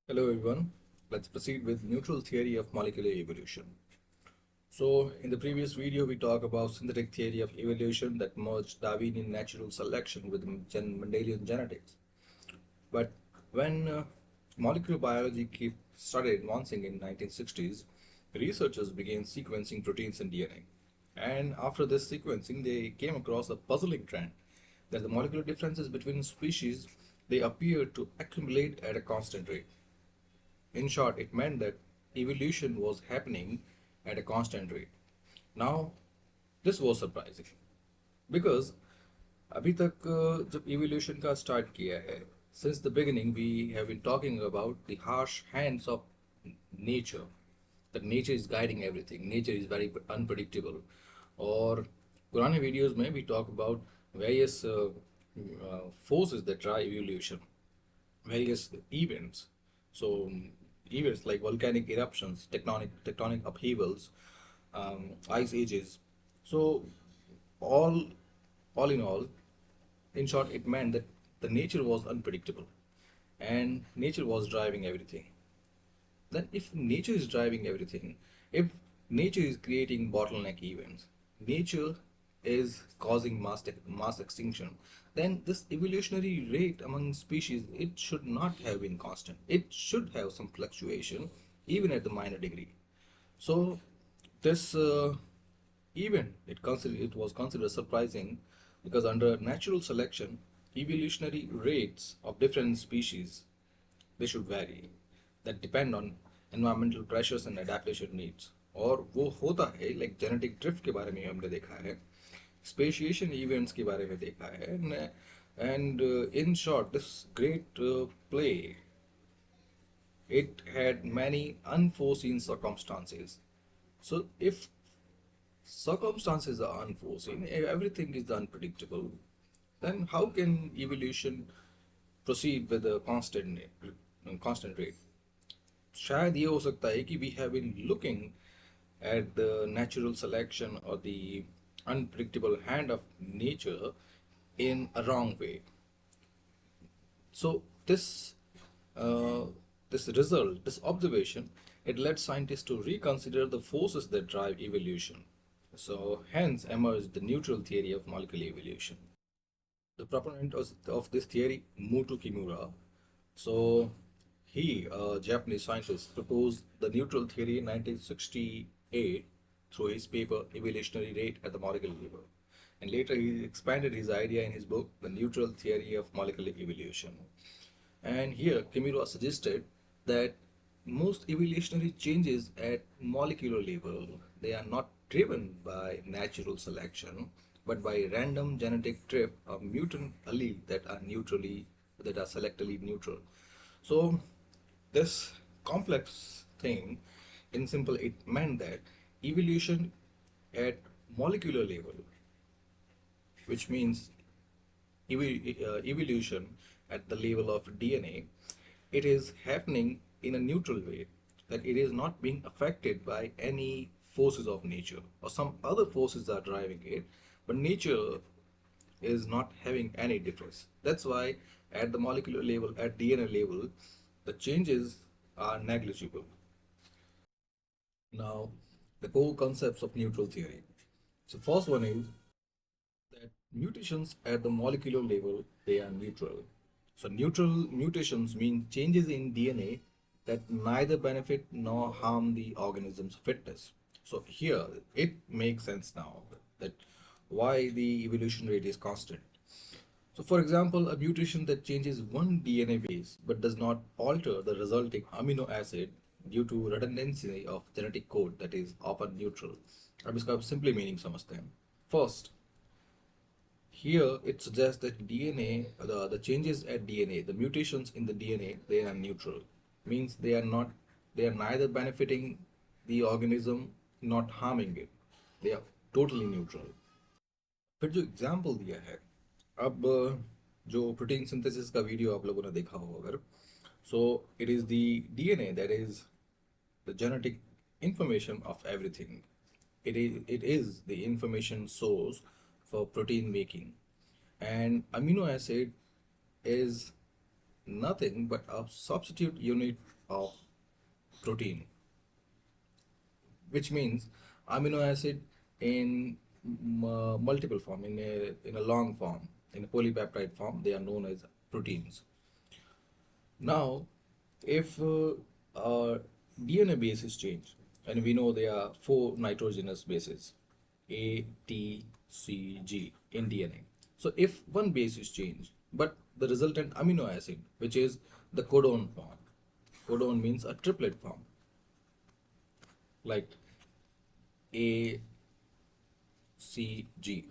Hello everyone, let's proceed with neutral theory of molecular evolution. So in the previous video we talked about synthetic theory of evolution that merged Darwinian natural selection with Mendelian genetics. But when molecular biology started advancing in 1960s, researchers began sequencing proteins in DNA. And after this sequencing, they came across a puzzling trend that the molecular differences between species they appear to accumulate at a constant rate. In short, it meant that evolution was happening at a constant rate. Now, this was surprising because अभी तक जब evolution का start किया है, since the beginning we have been talking about the harsh hands of nature. That nature is guiding everything. Nature is very unpredictable. और पुराने videos में we talk about various forces that drive evolution, various events. So events like volcanic eruptions, tectonic upheavals, ice ages. So all all in all, in short, it meant that the nature was unpredictable and nature was driving everything. Then if nature is driving everything, if nature is creating bottleneck events, nature is causing mass extinction, then this evolutionary rate among species, it should not have been constant. It should have some fluctuation, even at the minor degree. So this it was considered surprising because under natural selection, evolutionary rates of different species they should vary that depend on environmental pressures and adaptation needs. और वो होता है like genetic drift के बारे में हमने देखा है, speciation events के बारे में देखा है, and in short this great play it had many unforeseen circumstances. So if circumstances are unforeseen, everything is unpredictable, then how can evolution proceed with a constant rate? शायद ये हो सकता है कि we have been looking at the natural selection or the unpredictable hand of nature in a wrong way. So uh, this observation, it led scientists to reconsider the forces that drive evolution. So hence emerged the neutral theory of molecular evolution. The proponent of this theory, Motoo Kimura, so he, a Japanese scientist, proposed the neutral theory in 1968 through his paper Evolutionary Rate at the Molecular Level. And later he expanded his idea in his book, The Neutral Theory of Molecular Evolution. And here Kimura suggested that most evolutionary changes at molecular level, they are not driven by natural selection, but by random genetic drift of mutant allele that are selectively neutral. So this complex thing, in simple, it meant that evolution at molecular level, which means evolution at the level of DNA, it is happening in a neutral way, that it is not being affected by any forces of nature or some other forces are driving it, but nature is not having any difference. That's why at the molecular level, at DNA level, the changes are negligible. Now, the core concepts of neutral theory. So first one is that mutations at the molecular level they are neutral. So neutral mutations mean changes in DNA that neither benefit nor harm the organism's fitness. So here it makes sense now that why the evolution rate is constant. So for example, a mutation that changes one DNA base but does not alter the resulting amino acid due to redundancy of genetic code that is often neutral. अब इसका simply meaning समझते हैं. First, here it suggests that DNA, the changes at DNA, the mutations in the DNA, they are neutral. Means they are neither benefiting the organism, not harming it. They are totally neutral. फिर जो example दिया है, अब जो protein synthesis का video आप लोगों ने देखा हो अगर, so it is the DNA that is the genetic information of everything. It is the information source for protein making, and amino acid is nothing but a substitute unit of protein, which means amino acid in multiple form, in a long form, in a polypeptide form, they are known as proteins. Now, if our DNA base is changed, and we know there are four nitrogenous bases, A, T, C, G in DNA. So if one base is changed, but the resultant amino acid, which is the codon form, codon means a triplet form, like A, C, G.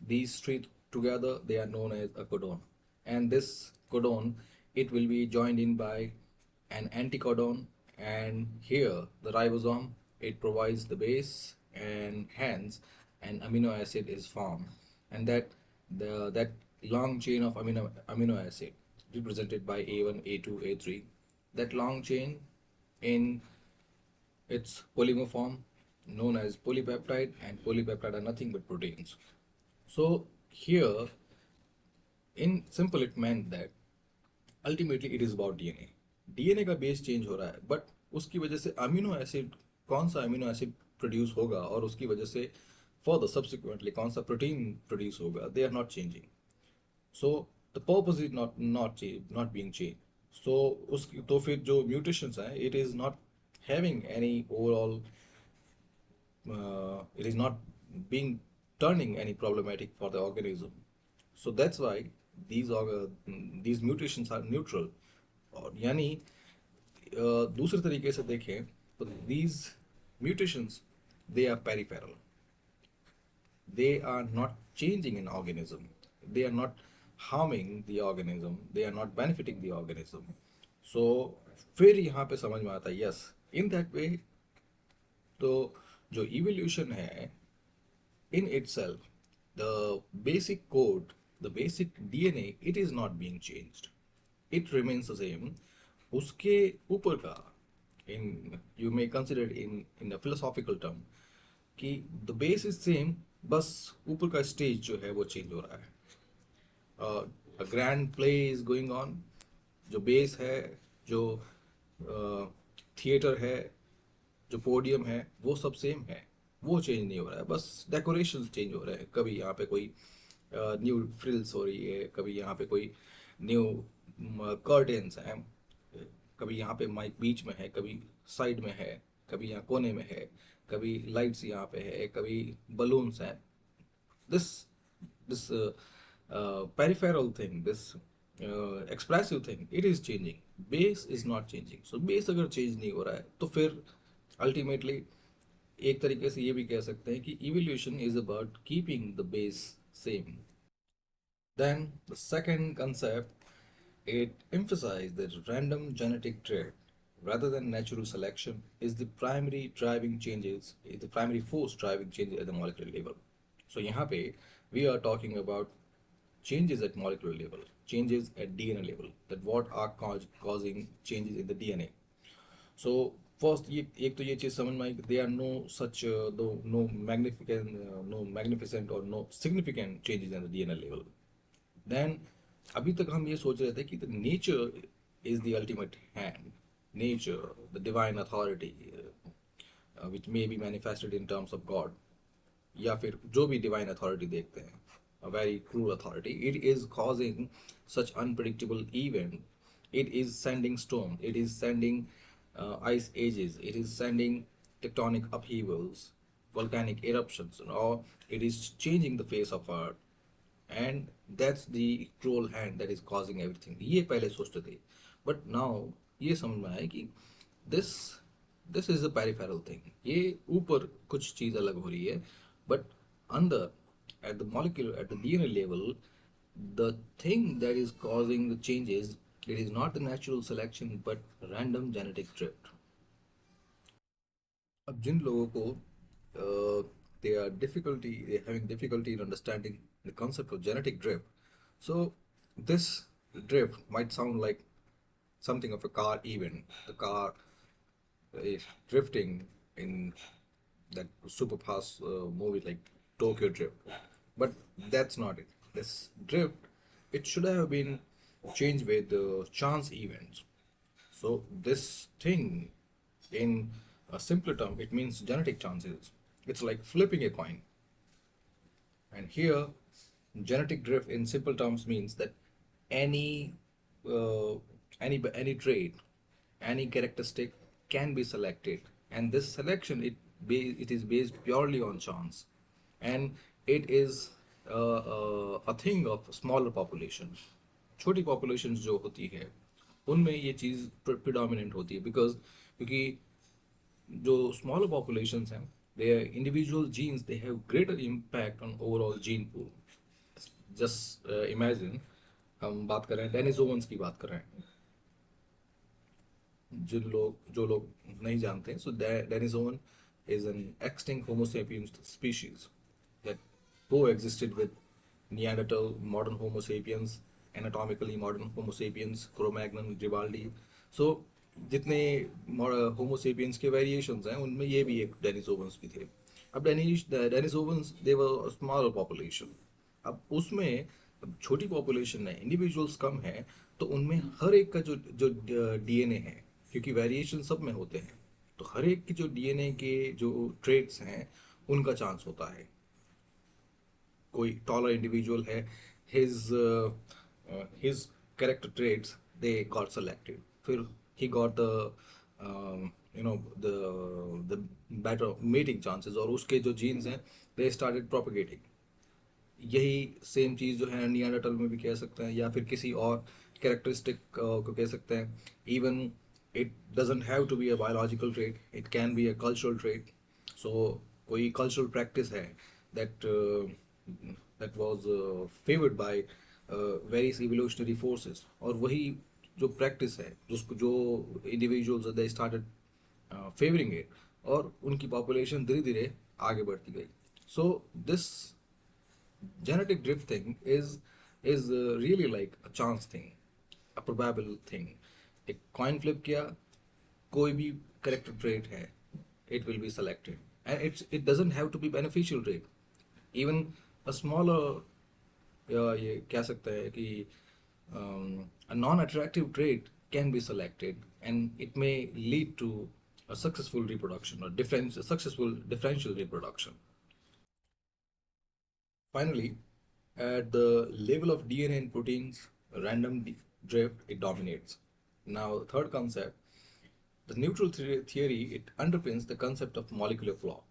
These three together they are known as a codon. And this codon, it will be joined in by an anticodon, and here the ribosome, it provides the base, and hence an amino acid is formed. And that long chain of amino acid represented by A1, A2, A3, that long chain in its polymer form known as polypeptide, and polypeptide are nothing but proteins. So here, in simple, it meant that ultimately it is about DNA. DNA का base change हो रहा है, but उसकी वजह से amino acid, कौन सा amino acid produce होगा और उसकी वजह से फर्दर सब्सिक्वेंटली कौन सा प्रोटीन प्रोड्यूस होगा, they are not changing. So the purpose is not being change. So उसकी तो फिर जो म्यूटेशंस हैं, it is not having any overall, it is not being turning any problematic for the organism. So that's why these mutations are neutral. और यानी दूसरे तरीके से देखें तो these mutations, they are peripheral. They are not changing an organism. They are not harming the organism. They are not benefiting the organism. So फिर यहाँ पे समझ में आता है, yes, in that way, तो जो evolution है, in itself, the basic code, the basic DNA, it is not being changed. It remains the same. उसके ऊपर का, in you may consider it in a philosophical term, कि the base is same, बस ऊपर का stage जो है वो change हो रहा है. A grand play is going on. जो base है, जो थिएटर है, जो पोडियम है, वो सब सेम है, वो चेंज नहीं हो रहा है, बस डेकोरेशन चेंज हो रहे हैं. कभी यहाँ पे कोई न्यू फ्रिल्स हो रही है, कभी यहाँ पे कोई न्यू कर्टेंस हैं, कभी यहाँ पे माइक बीच में है, कभी साइड में है, कभी यहाँ कोने में है, कभी लाइट्स यहाँ पे है, कभी बलून्स हैं. This peripheral thing, this expressive thing, it is changing. Base is not changing. So base अगर change नहीं हो रहा है, तो फिर ultimately एक तरीके से ये भी कह सकते हैं कि evolution is about keeping the base same. Then the second concept, it emphasized that random genetic trait rather than natural selection is the primary driving changes, is the primary force driving changes at the molecular level. So यहाँ पे we are talking about changes at molecular level, changes at DNA level, that what are causing changes in the DNA. So first, ये एक तो ये चीज़ समझ में आई कि there are no such no magnificent or no significant changes in the DNA level. Then अभी तक हम ये सोच रहे थे कि the nature is the ultimate hand, nature, the divine authority, which may be manifested in terms of God, या फिर जो भी divine authority देखते हैं, a very cruel authority, it is causing such unpredictable event. It is sending storm, it is sending ice ages, it is sending tectonic upheavals, volcanic eruptions, or it is changing the face of Earth. And that's the cruel hand that is causing everything. ये पहले सोचते थे, but now ये समझ में आया कि this this is a peripheral thing. ये ऊपर कुछ चीज़ अलग हो रही है, but under, at the molecular, at the DNA level, the thing that is causing the changes, it is not the natural selection but random genetic drift. अब जिन लोगों को they are having difficulty in understanding the concept of genetic drift, so this drift might sound like something of a car event. The car is drifting in that super fast movie like Tokyo Drift, but that's not it. This drift, it should have been changed with chance events. So this thing, in a simpler term, it means genetic chances. It's like flipping a coin. And here, genetic drift in simple terms means that any uh, any trait, any characteristic can be selected, and this selection it is based purely on chance, and it is a thing of smaller populations. छोटी populations जो होती है उनमें ये चीज़ predominant होती है because क्योंकि जो smaller populations हैं, their individual genes they have greater impact on overall gene pool. Just imagine, हम बात कर रहे हैं डेनिसोवंस की बात कर रहे हैं, जो लोग नहीं जानते, so denisovan is an extinct Homo sapiens species that coexisted with Neanderthal, modern Homo sapiens, anatomically modern Homo sapiens, Cro-Magnon, Grimaldi. So जितने Homo sapiens के variations हैं उनमें ये भी एक डेनिसोवंस भी थे. अब Denisovans they were a smaller population. अब उसमें अब छोटी पॉपुलेशन है, इंडिविजुअल्स कम है, तो उनमें हर एक का जो जो डीएनए है, क्योंकि वेरिएशन सब में होते हैं, तो हर एक की जो डीएनए के जो ट्रेट्स हैं उनका चांस होता है. कोई टॉलर इंडिविजुअल है, his his character traits they got selected, फिर he got the the better mating chances, और उसके जो जीन्स हैं they started propagating. यही सेम चीज़ जो है नियंडरथल में भी कह सकते हैं, या फिर किसी और कैरेक्टरिस्टिक को कह सकते हैं. Even it doesn't have to be a biological trait, it can be a cultural trait. So कोई कल्चरल प्रैक्टिस है that that was favoured by various evolutionary forces, और वही जो प्रैक्टिस है जिसको जो individuals they started favouring it, और उनकी पॉपुलेशन धीरे धीरे आगे बढ़ती गई. So this genetic drift thing is really like a chance thing, a probable thing. एक coin flip किया, कोई भी character trait है, it will be selected, and it doesn't have to be beneficial trait. Even a smaller, या ये कह सकते हैं कि a non-attractive trait can be selected, and it may lead to a successful reproduction or successful differential reproduction. Finally, at the level of DNA and proteins, random drift it dominates. Now, third concept, the neutral theory it underpins the concept of molecular clock.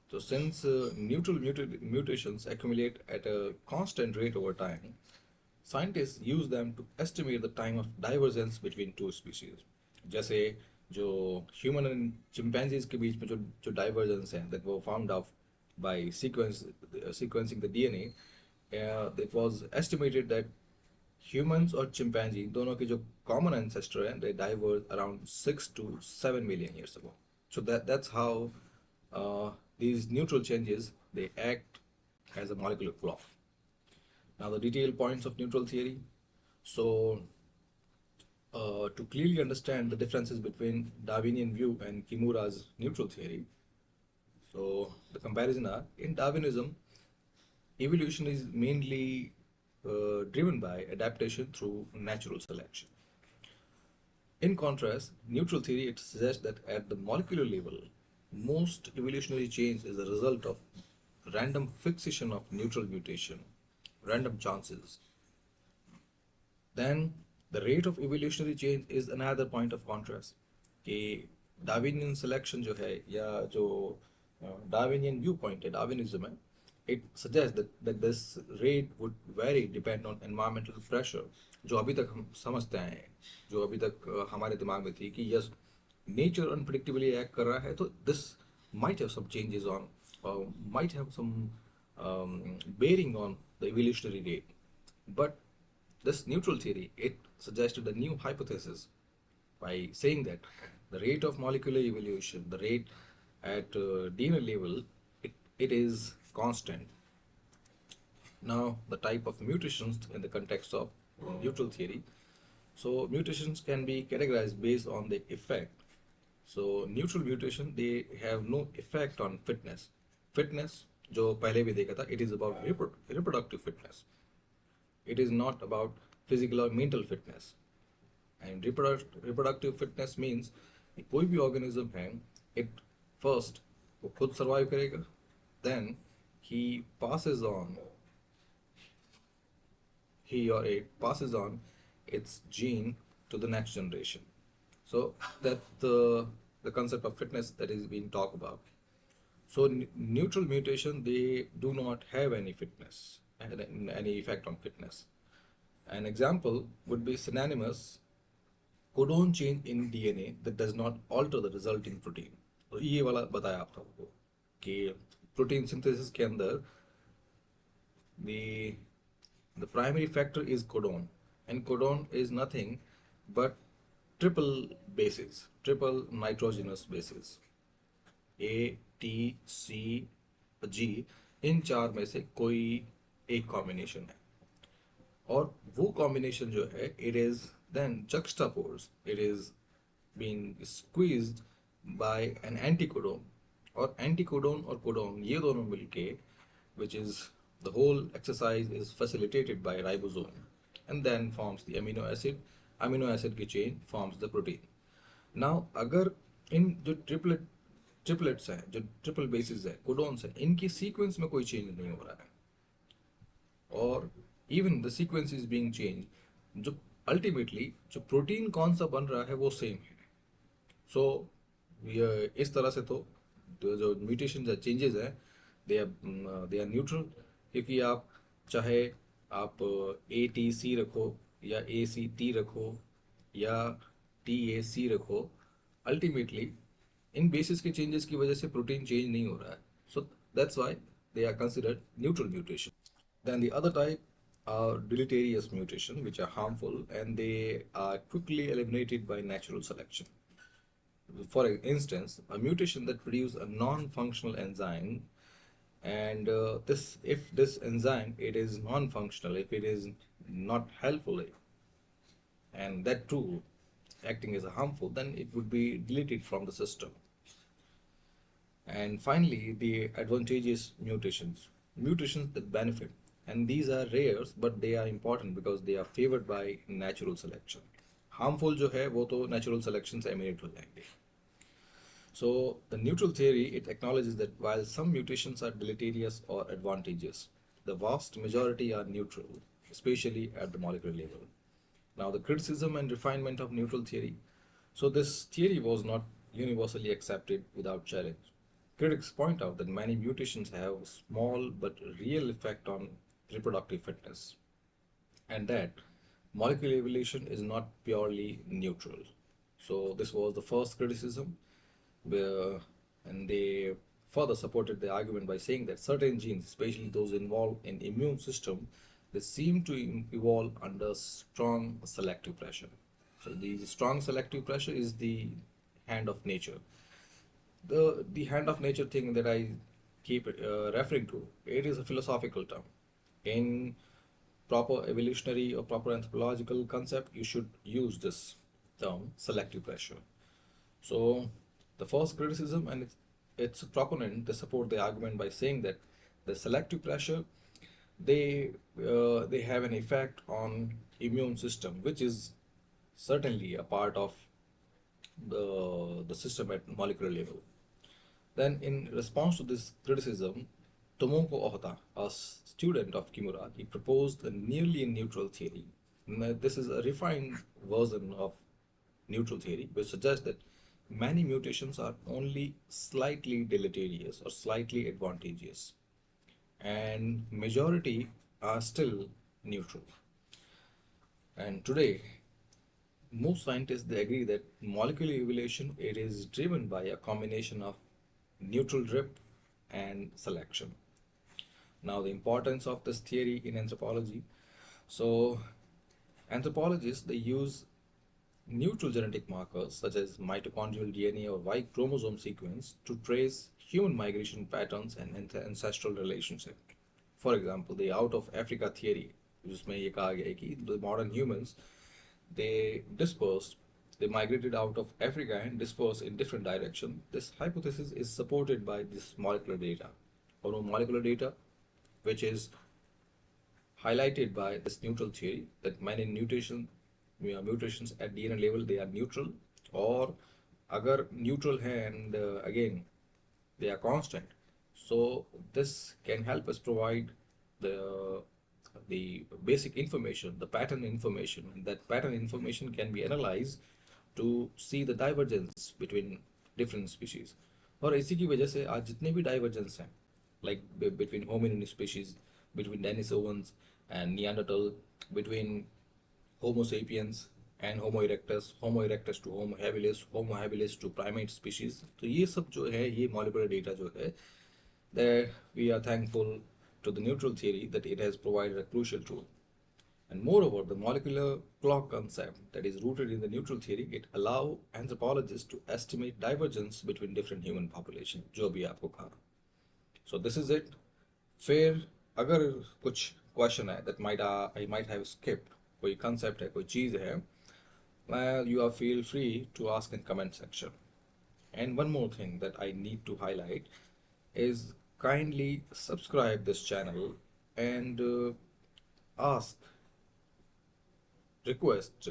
So, since neutral mutations accumulate at a constant rate over time, scientists use them to estimate the time of divergence between two species. जैसे जो human and chimpanzees के बीच में जो divergence है that were found out by sequencing the DNA, it was estimated that humans और chimpanzee दोनों के जो common ancestor हैं they diverged around 6 to 7 million years ago. So that's how these neutral changes they act as a molecular clock. Now the detailed points of neutral theory. So to clearly understand the differences between Darwinian view and Kimura's neutral theory, so the comparison are, in Darwinism, evolution is mainly driven by adaptation through natural selection. In contrast, neutral theory it suggests that at the molecular level, most evolutionary change is a result of random fixation of neutral mutation, random chances. Then the rate of evolutionary change is another point of contrast. कि Darwinian selection जो है या जो Darwinian viewpoint है, Darwinism है, it suggests that this rate would vary depend on environmental pressure, जो अभी तक हम समझते आए हैं, जो अभी तक हमारे दिमाग में थी कि yes nature unpredictably act कर रहा है, तो this might have some changes on might have some bearing on the evolutionary rate. But this neutral theory it suggested a new hypothesis by saying that the rate of molecular evolution, the rate at DNA level, it is constant. Now the type of mutations in the context of neutral theory. So mutations can be categorized based on the effect. So neutral mutation they have no effect on fitness. Fitness जो पहले भी देखा था, it is about reproductive fitness. It is not about physical or mental fitness. And reproductive fitness means कि कोई भी organism है, it first वो खुद survive करेगा, then he passes on he or it passes on its gene to the next generation. So that's the concept of fitness that is being talked about. So neutral mutation, they do not have any fitness and any effect on fitness. An example would be synonymous codon change in DNA that does not alter the resulting protein. तो ये वाला बताया आप लोगों को कि protein synthesis के अंदर the the primary factor is codon, and codon is nothing but triple bases, triple nitrogenous bases, A, T, C, G. इन चार में से कोई एक कॉम्बिनेशन है, और वो कॉम्बिनेशन जो है it is then juxtaposed, it is being squeezed by an anticodon, और एंटीकोडोन और कोडोन ये दोनों मिलके, which is the whole exercise is facilitated by ribosome and then forms the amino acid की chain forms the protein. Now अगर इन जो triplets हैं, जो ट्रिपल बेसिस है, कोडोन्स हैं, इनकी सीक्वेंस में कोई चेंज नहीं हो रहा है, और even the sequence is being change, जो अल्टीमेटली जो प्रोटीन कौन सा बन रहा है वो सेम है. सो इस तरह से तो जो म्यूटेशन या चेंजेस हैं दे आर न्यूट्रल, क्योंकि आप चाहे आप ए टी सी रखो या ए सी टी रखो या टी ए सी रखो, अल्टीमेटली इन बेसिस के चेंजेस की वजह से प्रोटीन चेंज नहीं हो रहा है. So that's why they are considered neutral mutation. Then the other type are deleterious mutation, which are harmful and they are quickly eliminated by natural selection. For instance, a mutation that produces a non-functional enzyme, and if this enzyme it is non-functional, if it is not helpful, and that too acting as a harmful, then it would be deleted from the system. And finally, the advantageous mutations that benefit, and these are rare but they are important because they are favored by natural selection. Harmful जो है वो तो natural selection से eliminate हो जाएंगे. So the neutral theory, it acknowledges that while some mutations are deleterious or advantageous, the vast majority are neutral, especially at the molecular level. Now the criticism and refinement of neutral theory. So this theory was not universally accepted without challenge. Critics point out that many mutations have small but real effect on reproductive fitness, and that molecular evolution is not purely neutral. So this was the first criticism, and they further supported the argument by saying that certain genes, especially those involved in immune system, they seem to evolve under strong selective pressure. So the strong selective pressure is the hand of nature. The hand of nature thing that I keep referring to, it is a philosophical term. In proper evolutionary or proper anthropological concept, you should use this term, selective pressure. So the first criticism and its proponent, they support the argument by saying that the selective pressure, they have an effect on immune system, which is certainly a part of the system at molecular level. Then in response to this criticism, Tomoko Ohta, a student of Kimura, he proposed a nearly neutral theory. This is a refined version of neutral theory, which suggests that many mutations are only slightly deleterious or slightly advantageous, and majority are still neutral. And today, most scientists they agree that molecular evolution it is driven by a combination of neutral drift and selection. Now the importance of this theory in anthropology. So anthropologists they use neutral genetic markers such as mitochondrial DNA or Y chromosome sequence to trace human migration patterns and ancestral relationship. For example, the out of Africa theory, जिसमें ये कहा गया है कि the modern humans they migrated out of Africa and dispersed in different directions. This hypothesis is supported by this molecular data, or molecular data, which is highlighted by this neutral theory that many mutations mutations at DNA level they are neutral, or agar neutral hai and again they are constant. So this can help us provide the basic information, the pattern information, and that pattern information can be analyzed to see the divergence between different species. और इसी की वजह से आज जितने भी divergence हैं, like between hominin species, between Denisovans and Neanderthal, between Homo sapiens and Homo erectus to Homo habilis to primate species, तो ये सब जो है ये molecular data जो है, that we are thankful to the neutral theory that it has provided a crucial tool. And moreover, the molecular clock concept that is rooted in the neutral theory, it allow anthropologists to estimate divergence between different human population, जो भी आपको कहा. So this is it. फिर अगर कुछ question है that I might have skipped, कोई concept है, कोई चीज़ है, well, you are feel free to ask in comment section. And one more thing that I need to highlight is kindly subscribe this channel and ask, request,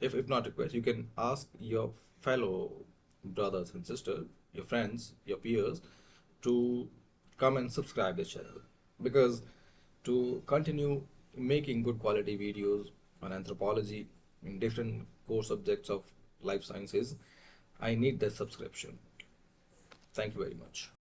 if not request, you can ask your fellow brothers and sisters, your friends, your peers to come and subscribe this channel, because to continue making good quality videos on anthropology in different core subjects of life sciences, I need the subscription. Thank you very much.